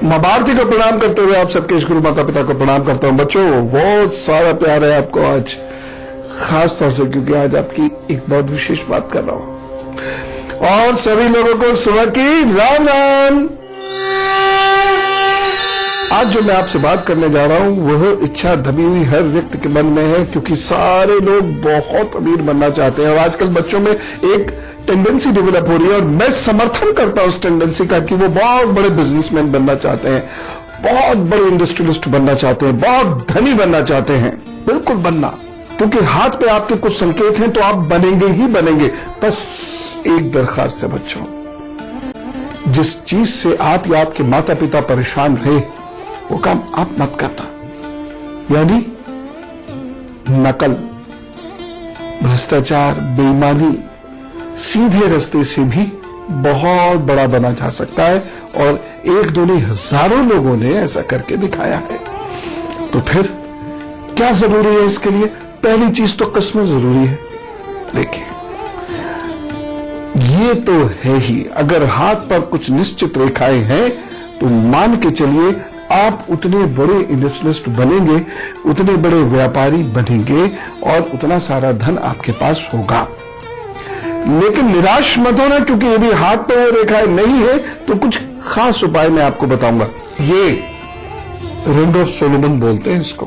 माँ भारती को प्रणाम करते हुए आप सबके गुरु माता पिता को प्रणाम करता हूँ। बच्चों बहुत सारा प्यार है आपको आज, खास तौर से क्योंकि आज आपकी एक बहुत विशेष बात कर रहा हूं। और सभी लोगों को सुबह की राम राम। आज जो मैं आपसे बात करने जा रहा हूं वह इच्छा दबी हुई हर व्यक्ति के मन में है, क्योंकि सारे लोग बहुत अमीर बनना चाहते हैं और आजकल बच्चों में एक टेंडेंसी डेवलप हो रही है और मैं समर्थन करता हूं उस टेंडेंसी का कि वो बहुत बड़े बिजनेसमैन बनना चाहते हैं, बहुत बड़े इंडस्ट्रियलिस्ट बनना चाहते हैं, बहुत धनी बनना चाहते हैं। बिल्कुल बनना, क्योंकि हाथ पे आपके कुछ संकेत हैं तो आप बनेंगे ही बनेंगे। बस एक दरखास्त है बच्चों, जिस चीज से आप या आपके माता पिता परेशान रहे वो काम आप मत करना, यानी नकल, भ्रष्टाचार, बेईमानी। सीधे रास्ते से भी बहुत बड़ा बना जा सकता है और एक दो नहीं हजारों लोगों ने ऐसा करके दिखाया है। तो फिर क्या जरूरी है इसके लिए? पहली चीज तो किस्मत जरूरी है। देखिए ये तो है ही, अगर हाथ पर कुछ निश्चित रेखाएं हैं तो मान के चलिए आप उतने बड़े इंडस्ट्रियलिस्ट बनेंगे, उतने बड़े व्यापारी बनेंगे और उतना सारा धन आपके पास होगा। लेकिन निराश मत होना, क्योंकि यदि हाथ पर वो रेखाएं नहीं है तो कुछ खास उपाय मैं आपको बताऊंगा। ये रिंग ऑफ सोलोमन बोलते हैं इसको।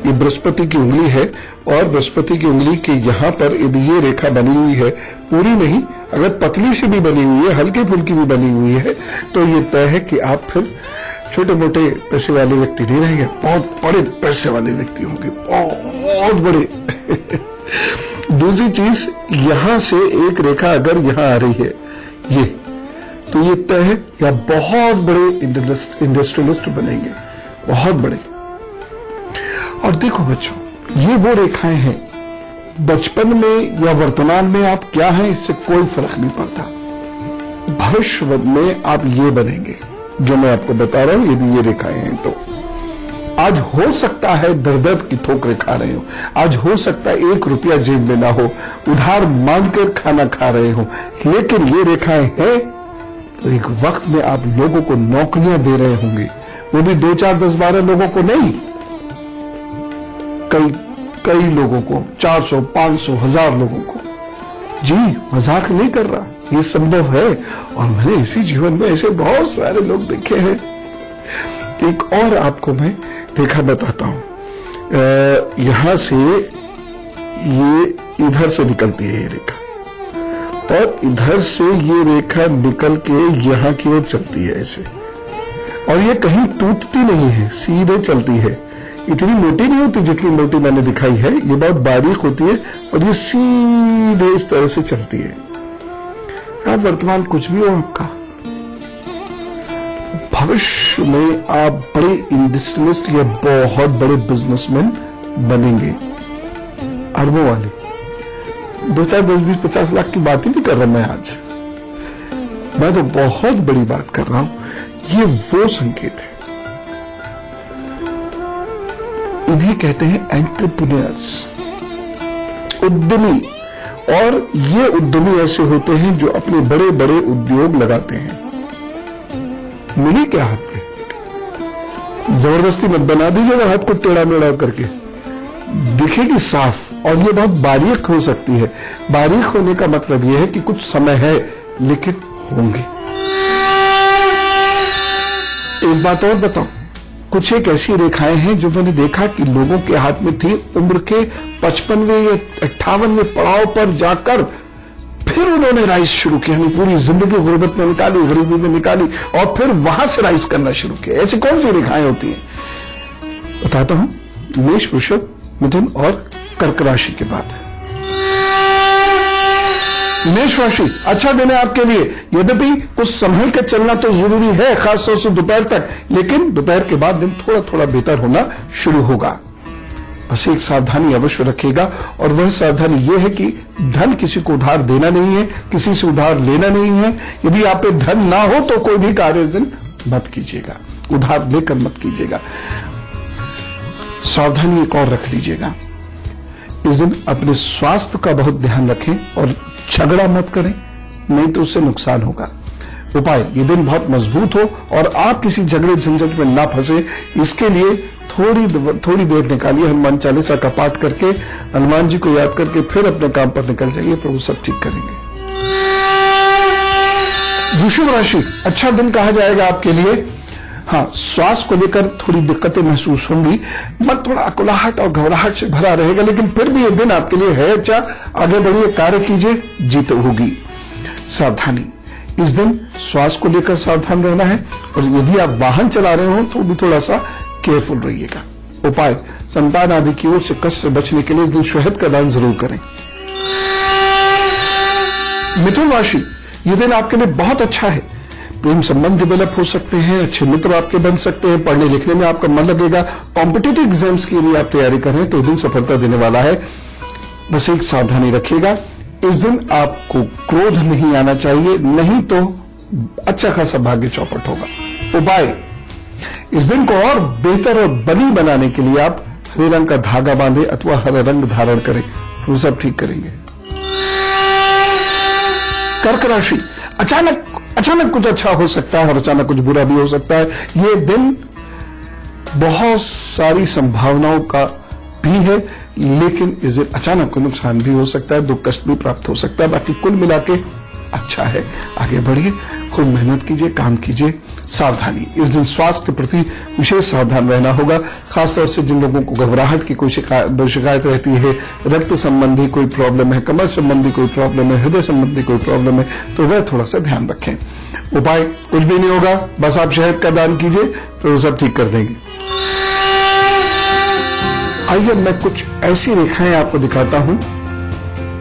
ये बृहस्पति की उंगली है और बृहस्पति की उंगली के यहां पर यदि ये रेखा बनी हुई है, पूरी नहीं, अगर पतली सी भी बनी हुई है, हल्की फुल्की भी बनी हुई है, तो ये तय है कि आप फिर छोटे मोटे पैसे वाले व्यक्ति नहीं रहेंगे, बहुत बड़े पैसे वाले व्यक्ति होंगे, बहुत बड़े। दूसरी चीज, यहां से एक रेखा अगर यहां आ रही है ये, तो ये तय है या बहुत बड़े इंडस्ट्रियलिस्ट बनेंगे, बहुत बड़े। और देखो बच्चों, ये वो रेखाएं हैं, बचपन में या वर्तमान में आप क्या हैं इससे कोई फर्क नहीं पड़ता। भविष्य में आप ये बनेंगे जो मैं आपको बता रहा हूं, यदि ये रेखाएं हैं तो। आज हो सकता है दर्द की ठोकरें खा रहे हो, आज हो सकता है 1 रुपया जेब में ना हो, उधार मांगकर खाना खा रहे हो, लेकिन ये रेखाएं हैं तो एक वक्त में आप लोगों को नौकरियां दे रहे होंगे, वो भी 2, 4, 10, 12 लोगों को नहीं, कई लोगों को, 400, 500, 1000 लोगों को। जी मजाक नहीं कर रहा, ये संभव है और मैंने इसी जीवन में ऐसे बहुत सारे लोग देखे हैं। एक और आपको मैं रेखा बताता हूं, यहां से ये इधर से निकलती है ये रेखा और इधर से ये रेखा निकल के यहां की ओर चलती है ऐसे, और ये कहीं टूटती नहीं है, सीधे चलती है। इतनी मोटी नहीं होती जितनी मोटी मैंने दिखाई है, ये बहुत बारीक होती है और ये सीधे इस तरह से चलती है। साहब वर्तमान कुछ भी हो आपका, भविष्य में आप बड़े इंडस्ट्रियलिस्ट या बहुत बड़े बिजनेसमैन बनेंगे, अरबों वाले। 2, 4, 10, 20, 50 लाख की बात ही नहीं कर रहा मैं आज, मैं तो बहुत बड़ी बात कर रहा हूं। ये वो संकेत है, इन्हें कहते हैं एंटरप्रेन्योर्स, उद्यमी। और ये उद्यमी ऐसे होते हैं जो अपने बड़े बड़े उद्योग लगाते हैं। मिली क्या हाथ पे, जबरदस्ती मत बना दीजिएगा हाथ को टेढ़ा मेढ़ा करके, दिखेगी साफ और ये बहुत बारीक हो सकती है। बारीक होने का मतलब यह है कि कुछ समय है लेकिन होंगे। एक बात और बताऊं, कुछ एक ऐसी रेखाएं हैं जो मैंने देखा कि लोगों के हाथ में थी, उम्र के 55वें या 58वें पड़ाव पर जाकर फिर उन्होंने राइज शुरू किया, पूरी जिंदगी गुर्बत में निकाली, गरीबी में निकाली और फिर वहां से राइज करना शुरू किया। ऐसी कौन सी रेखाएं होती हैं बताता हूं। मेष, वृषभ, मिथुन और कर्क राशि की बात है। मेष राशि अच्छा दिन है आपके लिए, यद्यपि कुछ संभल के चलना तो जरूरी है, खासतौर से दोपहर तक, लेकिन दोपहर के बाद दिन थोड़ा थोड़ा बेहतर होना शुरू होगा। बस एक सावधानी अवश्य रखिएगा और वह सावधानी यह है कि धन किसी को उधार देना नहीं है, किसी से उधार लेना नहीं है। यदि आप पे धन ना हो तो कोई भी कार्य इस दिन मत कीजिएगा, उधार लेकर मत कीजिएगा। सावधानी एक और रख लीजिएगा, इस दिन अपने स्वास्थ्य का बहुत ध्यान रखें और झगड़ा मत करें, नहीं तो उससे नुकसान होगा। उपाय, ये दिन बहुत मजबूत हो और आप किसी झगड़े झंझट में ना फंसे, इसके लिए थोड़ी देर निकालिए, हनुमान चालीसा का पाठ करके, हनुमान जी को याद करके फिर अपने काम पर निकल जाइए, प्रभु सब ठीक करेंगे। वृषभ राशि, अच्छा दिन कहा जाएगा आपके लिए। हाँ, श्वास को लेकर थोड़ी दिक्कतें महसूस होंगी, मन थोड़ा अकुलाहट और घबराहट से भरा रहेगा, लेकिन फिर भी ये दिन आपके लिए है अच्छा। आगे बढ़िए, कार्य कीजिए, जीत होगी। सावधानी, इस दिन श्वास को लेकर सावधान रहना है, और यदि आप वाहन चला रहे हो तो भी थोड़ा सा केयरफुल रहिएगा। उपाय, संतान आदि की ओर से कष्ट से बचने के लिए इस दिन शहद का दान जरूर करें। मिथुन राशि, यह दिन आपके लिए बहुत अच्छा है। प्रेम संबंध डेवलप हो सकते हैं, अच्छे मित्र आपके बन सकते हैं, पढ़ने लिखने में आपका मन लगेगा, कॉम्पिटिटिव एग्जाम्स के लिए आप तैयारी कर रहे हैं तो दिन सफलता देने वाला है। बस एक सावधानी रखिएगा, इस दिन आपको क्रोध नहीं आना चाहिए, नहीं तो अच्छा खासा भाग्य चौपट होगा। उपाय, इस दिन को और बेहतर और बली बनाने के लिए आप हरे रंग का धागा बांधे अथवा हरा रंग धारण करें, वो सब ठीक करेंगे। कर्क राशि, अचानक कुछ अच्छा हो सकता है और अचानक कुछ बुरा भी हो सकता है। ये दिन बहुत सारी संभावनाओं का भी है, लेकिन इस दिन अचानक कोई नुकसान भी हो सकता है, दुख कष्ट भी प्राप्त हो सकता है। बाकी कुल मिला के अच्छा है। आगे बढ़िए, खूब मेहनत कीजिए, काम कीजिए। सावधानी, इस दिन स्वास्थ्य के प्रति विशेष सावधान रहना होगा, खासतौर से जिन लोगों को घबराहट की कोई शिकायत रहती है, रक्त संबंधी कोई प्रॉब्लम है, कमर संबंधी कोई प्रॉब्लम है, हृदय संबंधी कोई प्रॉब्लम है, तो वह थोड़ा सा ध्यान रखें। उपाय, कुछ भी नहीं होगा, बस आप शहद का दान कीजिए, तो वो सब ठीक कर देंगे। आइए मैं कुछ ऐसी रेखाएं आपको दिखाता हूं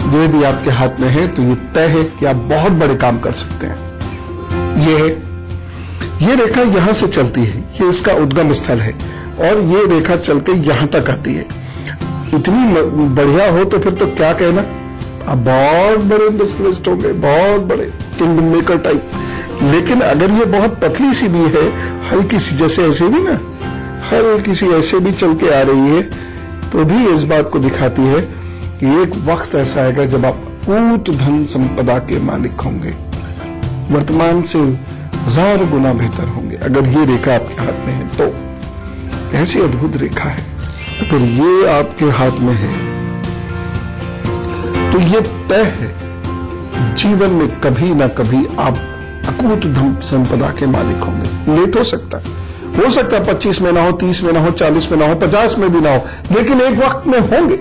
जो यदि आपके हाथ में है तो ये तय है कि आप बहुत बड़े काम कर सकते हैं। ये रेखा यहां से चलती है, ये इसका उद्गम स्थल है, और ये रेखा चल के यहां तक आती है। इतनी बढ़िया हो तो फिर तो क्या कहना, आप बहुत बड़े इंडस्ट्रियलिस्ट होंगे, बहुत बड़े किंगडम मेकर टाइप। लेकिन अगर ये बहुत पतली सी भी है, हल्की सी, जैसे ऐसे भी ना, हल्की सी ऐसे भी चल के आ रही है, तो भी इस बात को दिखाती है कि एक वक्त ऐसा आएगा जब आप अकूत धन संपदा के मालिक होंगे, वर्तमान से 1000 गुना बेहतर होंगे। अगर ये रेखा आपके हाथ में है तो ऐसी अद्भुत रेखा है। अगर ये आपके हाथ में है तो ये तय है, जीवन में कभी ना कभी आप अकूत धन संपदा के मालिक होंगे। लेट हो सकता है 25 में ना हो, 30 में ना हो, 40 में ना हो, 50 में भी ना हो, लेकिन एक वक्त में होंगे।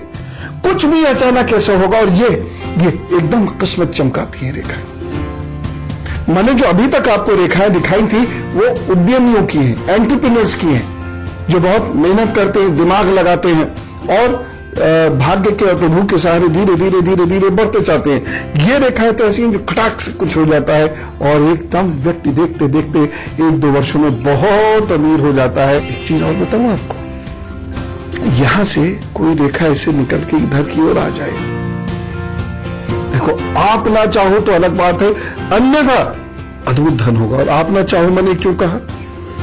कुछ भी अचानक कैसे होगा, और ये एकदम किस्मत चमकाती है रेखा। मैंने जो अभी तक आपको रेखाएं दिखाई थी वो उद्यमियों की हैं, एंटरप्रेन्योर्स की हैं, जो बहुत मेहनत करते हैं, दिमाग लगाते हैं और भाग्य के और प्रभु के सहारे धीरे धीरे धीरे धीरे बढ़ते चाहते हैं। ये रेखाएं तो ऐसी हैं जो खटाक से कुछ हो जाता है और एकदम व्यक्ति देखते देखते 1-2 वर्षों में बहुत अमीर हो जाता है। एक चीज और बताऊं आपको, यहां से कोई रेखा ऐसे निकल के इधर की ओर आ जाए, देखो आप ना चाहो तो अलग बात है, अन्यथा अद्भुत धन होगा। और आप ना चाहो मैंने क्यों कहा,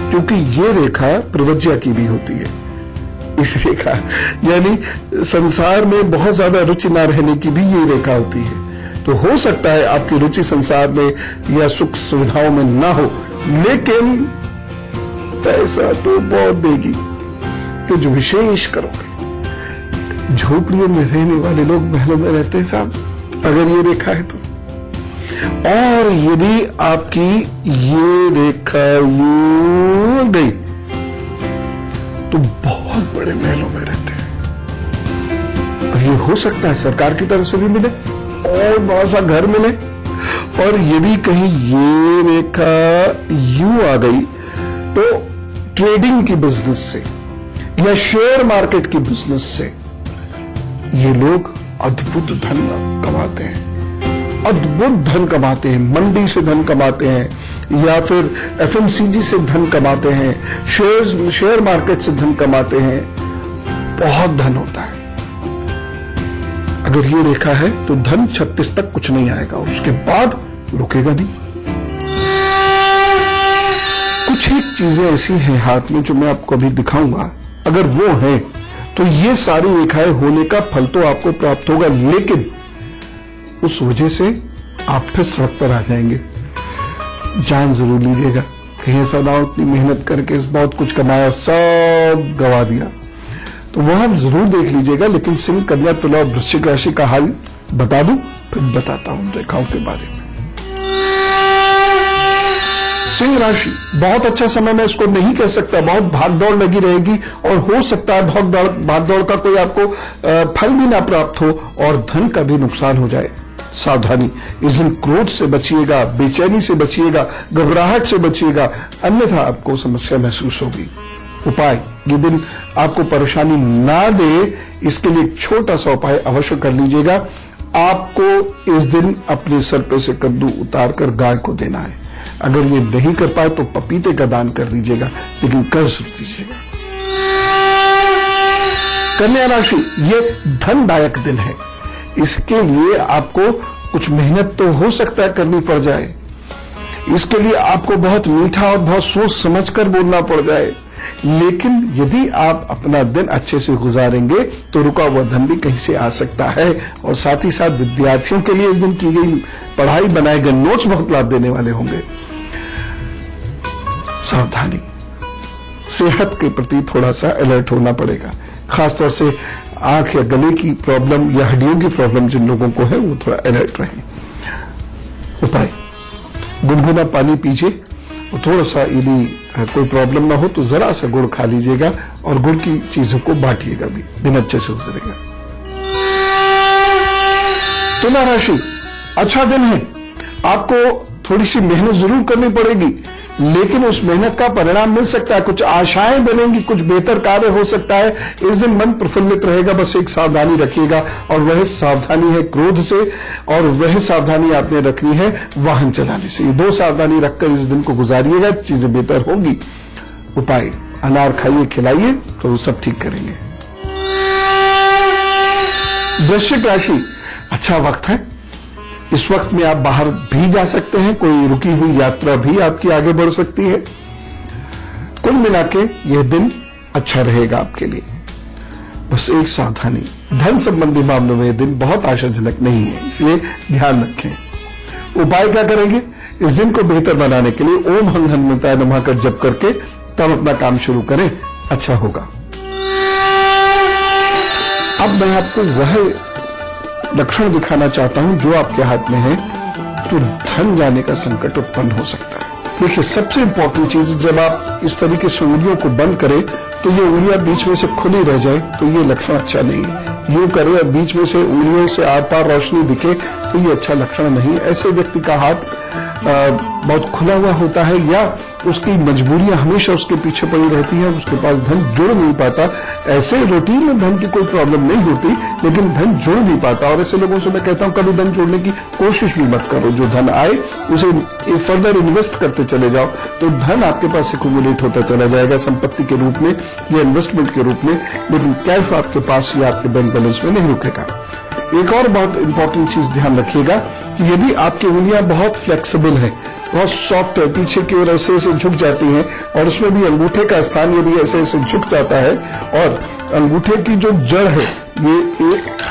क्योंकि ये रेखा प्रवज्या की भी होती है। इस रेखा यानी संसार में बहुत ज्यादा रुचि ना रहने की भी ये रेखा होती है। तो हो सकता है आपकी रुचि संसार में या सुख सुविधाओं में ना हो, लेकिन पैसा तो बहुत देगी, तो जो विशेष करोगे। झोपड़ियों में रहने वाले लोग महलों में रहते हैं साहब, अगर ये रेखा है तो। और यदि आपकी ये रेखा यूं गई तो बहुत बड़े महलों में रहते हैं। और ये हो सकता है सरकार की तरफ से भी मिले और बड़ा सा घर मिले। और यदि कहीं ये रेखा यूं आ गई तो ट्रेडिंग की बिजनेस से या शेयर मार्केट की बिजनेस से ये लोग अद्भुत धन कमाते हैं, अद्भुत धन कमाते हैं। मंडी से धन कमाते हैं या फिर एफएमसीजी से धन कमाते हैं, शेयर मार्केट से धन कमाते हैं, बहुत धन होता है। अगर ये रेखा है तो धन 36 तक कुछ नहीं आएगा, उसके बाद रुकेगा नहीं। कुछ एक चीजें ऐसी हैं हाथ में जो मैं आपको अभी दिखाऊंगा, अगर वो है तो ये सारी रेखाएं होने का फल तो आपको प्राप्त होगा, लेकिन उस वजह से आप फिर सड़क पर आ जाएंगे। जान जरूर लीजिएगा, कहीं ऐसा ना हो इतनी मेहनत करके बहुत कुछ कमाया सब गवा दिया, तो वह आप जरूर देख लीजिएगा। लेकिन सिंह, कन्या, तुला और वृश्चिक राशि का हाल बता दूं, फिर बताता हूं रेखाओं के बारे में। सिंह राशि, बहुत अच्छा समय मैं इसको नहीं कह सकता, बहुत भागदौड़ लगी रहेगी और हो सकता है भागदौड़ का कोई आपको फल भी ना प्राप्त हो और धन का भी नुकसान हो जाए। सावधानी, इस दिन क्रोध से बचिएगा, बेचैनी से बचिएगा, घबराहट से बचिएगा, अन्यथा आपको समस्या महसूस होगी। उपाय, ये दिन आपको परेशानी ना दे, इसके लिए एक छोटा सा उपाय अवश्य कर लीजिएगा। आपको इस दिन अपने सर पे से कद्दू उतार कर गाय को देना है। अगर ये नहीं कर पाए तो पपीते का दान कर दीजिएगा, लेकिन कर जरूर दीजिएगा। कन्या राशि, ये धनदायक दिन है, इसके लिए आपको कुछ मेहनत तो हो सकता है करनी पड़ जाए, इसके लिए आपको बहुत मीठा और बहुत सोच समझकर बोलना पड़ जाए, लेकिन यदि आप अपना दिन अच्छे से गुजारेंगे तो रुका हुआ धन भी कहीं से आ सकता है। और साथ ही साथ विद्यार्थियों के लिए इस दिन की गई पढ़ाई, बनाए गए नोट्स बहुत लाभ देने वाले होंगे। सावधानी, सेहत के प्रति थोड़ा सा अलर्ट होना पड़ेगा, खासतौर से आंख या गले की प्रॉब्लम या हड्डियों की प्रॉब्लम जिन लोगों को है वो थोड़ा अलर्ट रहें। उपाय, गुनगुना पानी पीजिए और थोड़ा सा यदि कोई प्रॉब्लम ना हो तो जरा सा गुड़ खा लीजिएगा और गुड़ की चीजों को बांटिएगा भी, दिन अच्छे से गुजरेगा। तुला राशि, अच्छा दिन है, आपको थोड़ी सी मेहनत जरूर करनी पड़ेगी, लेकिन उस मेहनत का परिणाम मिल सकता है, कुछ आशाएं बनेंगी, कुछ बेहतर कार्य हो सकता है। इस दिन मन प्रफुल्लित रहेगा, बस एक सावधानी रखिएगा और वह सावधानी है क्रोध से और वह सावधानी आपने रखनी है वाहन चलाने से। ये दो सावधानी रखकर इस दिन को गुजारिएगा, चीजें बेहतर होगी। उपाय, अनार खाइए, खिलाइए तो सब ठीक करेंगे। वृश्चिक राशि, अच्छा वक्त है, इस वक्त में आप बाहर भी जा सकते हैं, कोई रुकी हुई यात्रा भी आपकी आगे बढ़ सकती है। कुल मिला के यह दिन अच्छा रहेगा आपके लिए, बस एक सावधानी, धन संबंधी मामलों में यह दिन बहुत आशाजनक नहीं है, इसलिए ध्यान रखें। उपाय क्या करेंगे, इस दिन को बेहतर बनाने के लिए ओम हं हनुमंताय नमः का जप करके तब अपना काम शुरू करें, अच्छा होगा। अब मैं आपको वह लक्षण दिखाना चाहता हूं जो आपके हाथ में है, तो धन जाने का संकट उत्पन्न हो सकता है। देखिए, सबसे इंपॉर्टेंट चीज, जब आप इस तरीके से उंगलियों को बंद करें तो ये उंगलियां बीच में से खुली रह जाए तो ये लक्षण अच्छा नहीं है। यूं करें और बीच में से उंगलियों से आर पार रोशनी दिखे तो ये अच्छा लक्षण नहीं है। ऐसे व्यक्ति का हाथ बहुत खुला हुआ होता है या उसकी मजबूरियां हमेशा उसके पीछे पड़ी रहती है, उसके पास धन जुड़ नहीं पाता। ऐसे रूटीन में धन की कोई प्रॉब्लम नहीं होती, लेकिन धन जुड़ नहीं पाता। और ऐसे लोगों से मैं कहता हूं कभी धन जोड़ने की कोशिश भी मत करो, जो धन आए उसे फर्दर इन्वेस्ट करते चले जाओ तो धन आपके पास एक्यूमुलेट होता चला जाएगा, संपत्ति के रूप में या इन्वेस्टमेंट के रूप में, लेकिन कैश आपके पास या आपके बैंक बैलेंस में नहीं रुकेगा। एक और बहुत इंपॉर्टेंट चीज ध्यान रखिएगा कि यदि आपकी उंगलियां बहुत फ्लेक्सिबल है, बहुत सॉफ्ट है, पीछे की ओर ऐसे ऐसे झुक जाती हैं और उसमें भी अंगूठे का स्थान यदि ऐसे ऐसे झुक जाता है और अंगूठे की जो जड़ है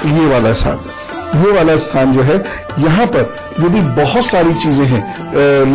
ये वाला स्थान जो है, यहाँ पर यदि बहुत सारी चीजें हैं,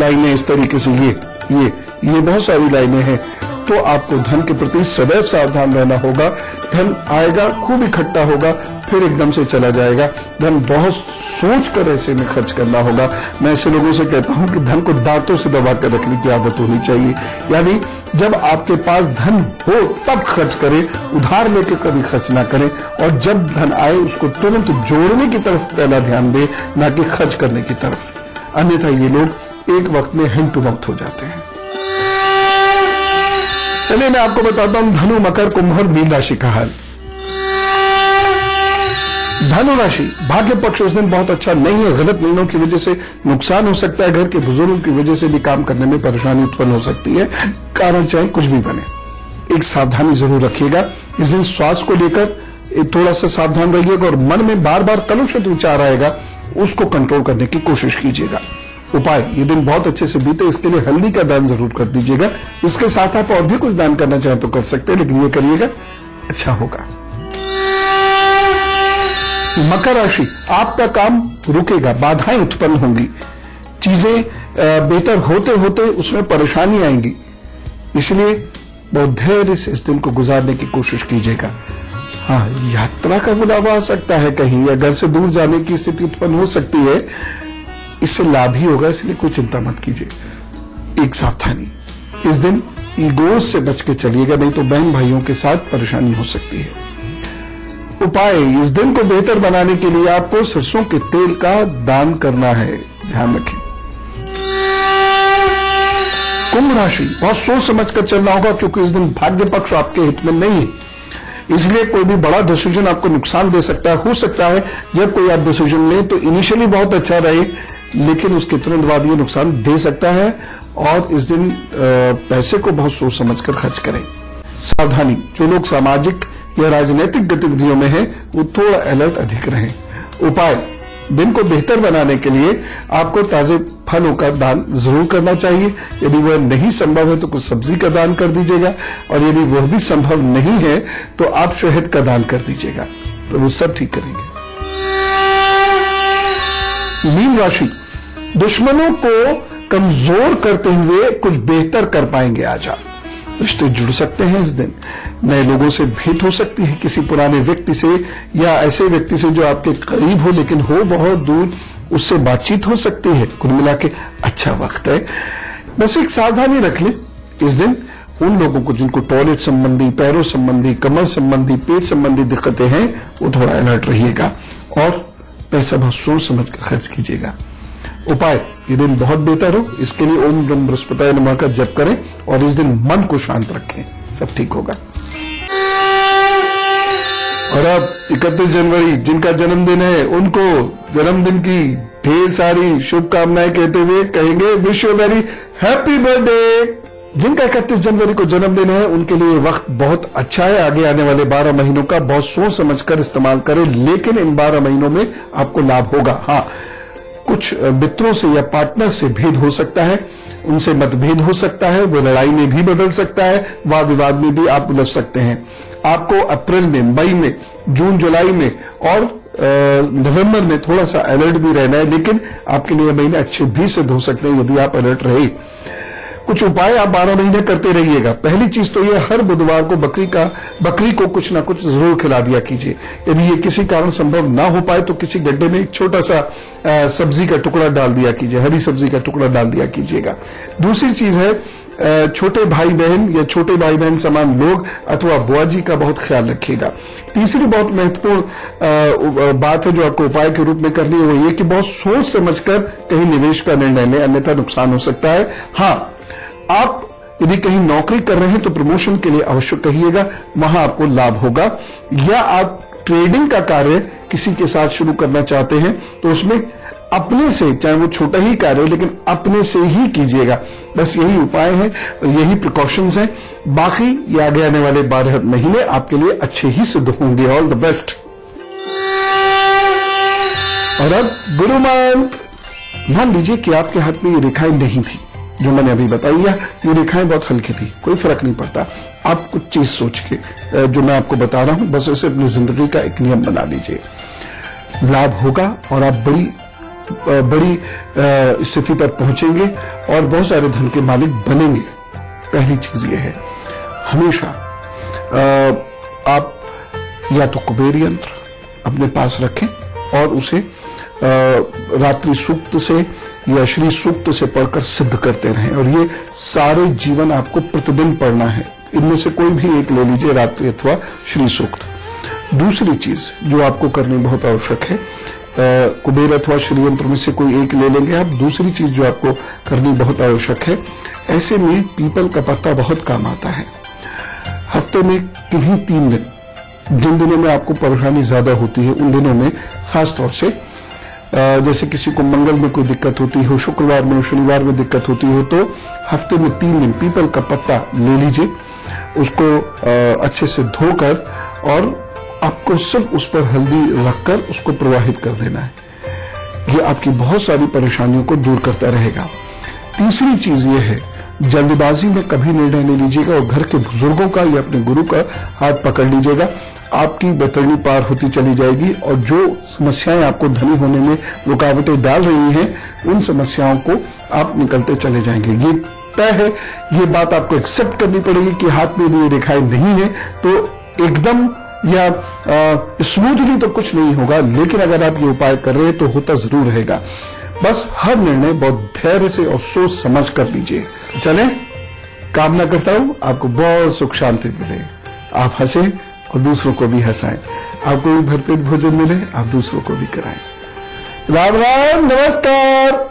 लाइनें इस तरीके से ये बहुत सारी लाइनें हैं, तो आपको धन के प्रति सदैव सावधान रहना होगा। धन आएगा, खूब इकट्ठा होगा, फिर एकदम से चला जाएगा। धन बहुत सोच कर ऐसे में खर्च करना होगा। मैं ऐसे लोगों से कहता हूं कि धन को दांतों से दबा कर रखने की आदत होनी चाहिए, यानी जब आपके पास धन हो तब खर्च करें, उधार लेके कभी खर्च ना करें। और जब धन आए उसको तुरंत जोड़ने की तरफ पहला ध्यान दें, ना कि खर्च करने की तरफ, अन्यथा ये लोग एक वक्त में हैंड टू माउथ हो जाते हैं। चलिए मैं आपको बताता हूं धनु, मकर, कुंभ और मीन राशि का हाल। धनु राशि, भाग्य पक्ष उस दिन बहुत अच्छा नहीं है, गलत निर्णयों की वजह से नुकसान हो सकता है, घर के बुजुर्गों की वजह से भी काम करने में परेशानी उत्पन्न हो सकती है, कारण चाहे कुछ भी बने। एक सावधानी जरूर रखिएगा, इस दिन स्वास्थ्य को लेकर थोड़ा सा सावधान रहिएगा और मन में बार बार कलुषित विचार आएगा, उसको कंट्रोल करने की कोशिश कीजिएगा। उपाय, ये दिन बहुत अच्छे से बीते, इसके लिए हल्दी का दान जरूर कर दीजिएगा। इसके साथ आप और भी कुछ दान करना चाहें तो कर सकते हैं, लेकिन ये करिएगा, अच्छा होगा। मकर राशि, आपका काम रुकेगा, बाधाएं उत्पन्न होंगी, चीजें बेहतर होते होते उसमें परेशानी आएंगी, इसलिए बहुत धैर्य से इस दिन को गुजारने की कोशिश कीजिएगा। हाँ, यात्रा का बुलावा आ सकता है कहीं, या घर से दूर जाने की स्थिति उत्पन्न हो सकती है, इससे लाभ ही होगा, इसलिए कोई चिंता मत कीजिए। एक सावधानी, इस दिन ईगो से बच के चलिएगा, नहीं तो बहन भाइयों के साथ परेशानी हो सकती है। उपाय, इस दिन को बेहतर बनाने के लिए आपको सरसों के तेल का दान करना है, ध्यान रखें। कुंभ राशि, बहुत सोच समझ कर चलना होगा, क्योंकि इस दिन भाग्य पक्ष आपके हित में नहीं है, इसलिए कोई भी बड़ा डिसीजन आपको नुकसान दे सकता है। हो सकता है जब कोई आप डिसीजन लें तो इनिशियली बहुत अच्छा रहे, लेकिन उसके तुरंत बाद ये नुकसान दे सकता है, और इस दिन पैसे को बहुत सोच समझकर खर्च करें। सावधानी, जो लोग सामाजिक या राजनीतिक गतिविधियों में हैं, वो थोड़ा अलर्ट अधिक रहें। उपाय, दिन को बेहतर बनाने के लिए आपको ताजे फलों का दान जरूर करना चाहिए। यदि वह नहीं संभव है तो कुछ सब्जी का दान कर दीजिएगा, और यदि वह भी संभव नहीं है तो आप शहद का दान कर दीजिएगा, तो वो सब ठीक करेंगे। मीन राशि, दुश्मनों को कमजोर करते हुए कुछ बेहतर कर पाएंगे आज आप। रिश्ते जुड़ सकते हैं इस दिन, नए लोगों से भेंट हो सकती है, किसी पुराने व्यक्ति से या ऐसे व्यक्ति से जो आपके करीब हो लेकिन हो बहुत दूर, उससे बातचीत हो सकती है। कुल मिला के अच्छा वक्त है। बस एक सावधानी रख लें इस दिन, उन लोगों को जिनको टॉयलेट संबंधी, पैरों संबंधी, कमर संबंधी, पेट संबंधी दिक्कतें हैं, वो थोड़ा अलर्ट रहिएगा, और पैसा बहुत सोच समझ कर खर्च कीजिएगा। उपाय, ये दिन बहुत बेहतर हो, इसके लिए ओम ब्रह्म बृहस्पतियाय नमः का जप करें, और इस दिन मन को शांत रखें, सब ठीक होगा। और अब 31 जनवरी जिनका जन्मदिन है, उनको जन्मदिन की ढेर सारी शुभकामनाएं कहते हुए कहेंगे wish you very happy birthday. जिनका 31 जनवरी को जन्मदिन है, उनके लिए वक्त बहुत अच्छा है। आगे आने वाले 12 महीनों का बहुत सोच समझकर इस्तेमाल करें, लेकिन इन 12 महीनों में आपको लाभ होगा। हाँ, कुछ मित्रों से या पार्टनर से भेद हो सकता है, उनसे मतभेद हो सकता है, वो लड़ाई में भी बदल सकता है, वाद विवाद में भी आप उलझ सकते हैं। आपको अप्रैल में, मई में, जून जुलाई में और नवंबर में थोड़ा सा अलर्ट भी रहना है, लेकिन आपके लिए महीने अच्छे भी सिद्ध हो सकते हैं यदि आप अलर्ट रहे। कुछ उपाय आप 12 महीने करते रहिएगा। पहली चीज तो ये, हर बुधवार को बकरी को कुछ ना कुछ जरूर खिला दिया कीजिए। यदि ये किसी कारण संभव ना हो पाए तो किसी गड्ढे में एक छोटा सा सब्जी का टुकड़ा डाल दिया कीजिए, हरी सब्जी का टुकड़ा डाल दिया कीजिएगा। दूसरी चीज है, छोटे भाई बहन या छोटे भाई बहन समान लोग अथवा बुआ जी का बहुत ख्याल रखिएगा। तीसरी बहुत महत्वपूर्ण बात है जो आपको उपाय के रूप में करनी है, वो ये कि बहुत सोच समझकर कहीं निवेश का निर्णय लें, अन्यथा नुकसान हो सकता है। हाँ, आप यदि कहीं नौकरी कर रहे हैं तो प्रमोशन के लिए अवश्य कहिएगा, वहां आपको लाभ होगा। या आप ट्रेडिंग का कार्य किसी के साथ शुरू करना चाहते हैं तो उसमें अपने से, चाहे वो छोटा ही कार्य हो, लेकिन अपने से ही कीजिएगा। बस यही उपाय है, यही प्रिकॉशंस हैं। बाकी ये आगे आने वाले 12 महीने आपके लिए अच्छे ही सिद्ध होंगे। All the best. और अब गुरु मंत्र। मान लीजिए कि आपके हाथ में ये रेखाएं नहीं थी जो मैंने अभी बताई, या ये रेखाएं बहुत हल्की थी, कोई फर्क नहीं पड़ता। आप कुछ चीज सोच के जो मैं आपको बता रहा हूं, बस इसे अपनी जिंदगी का एक नियम बना लीजिए, लाभ होगा और आप बड़ी स्थिति पर पहुंचेंगे और बहुत सारे धन के मालिक बनेंगे। पहली चीज ये है, हमेशा आप या तो कुबेर यंत्र अपने पास रखें और उसे रात्रि सूक्त से या श्री सूक्त से पढ़कर सिद्ध करते रहें, और ये सारे जीवन आपको प्रतिदिन पढ़ना है। इनमें से कोई भी एक ले लीजिए, रात्रि अथवा श्री सूक्त। दूसरी चीज जो आपको करनी बहुत आवश्यक है, कुबेर अथवा श्री यंत्र में से कोई एक ले लेंगे आप। दूसरी चीज जो आपको करनी बहुत आवश्यक है, ऐसे में पीपल का पत्ता बहुत काम आता है। हफ्ते में किन्हीं 3 दिन, जिन दिनों में आपको परेशानी ज्यादा होती है, उन दिनों में खास तौर से जैसे किसी को मंगल में कोई दिक्कत होती हो, शुक्रवार में, शनिवार में दिक्कत होती हो, तो हफ्ते में 3 दिन पीपल का पत्ता ले लीजिए, उसको अच्छे से धोकर और आपको सिर्फ उस पर हल्दी रखकर उसको प्रवाहित कर देना है। ये आपकी बहुत सारी परेशानियों को दूर करता रहेगा। तीसरी चीज ये है, जल्दबाजी में कभी निर्णय नहीं लीजिएगा और घर के बुजुर्गों का या अपने गुरु का हाथ पकड़ लीजिएगा आपकी बैतरणी पार होती चली जाएगी और जो समस्याएं आपको धनी होने में रुकावटें डाल रही हैं उन समस्याओं को आप निकलते चले जाएंगे। ये तय है, ये बात आपको एक्सेप्ट करनी पड़ेगी कि हाथ में ये रेखाएं नहीं है तो एकदम या स्मूथली तो कुछ नहीं होगा, लेकिन अगर आप ये उपाय कर रहे हैं तो होता जरूर रहेगा। बस हर निर्णय बहुत धैर्य से और सोच समझ कर लीजिए। चलें, कामना करता हूं आपको बहुत सुख शांति मिले, आप हंसें और दूसरों को भी हंसाएं, आपको भी भरपेट भोजन मिले, आप दूसरों को भी कराएं। राम राम, नमस्कार।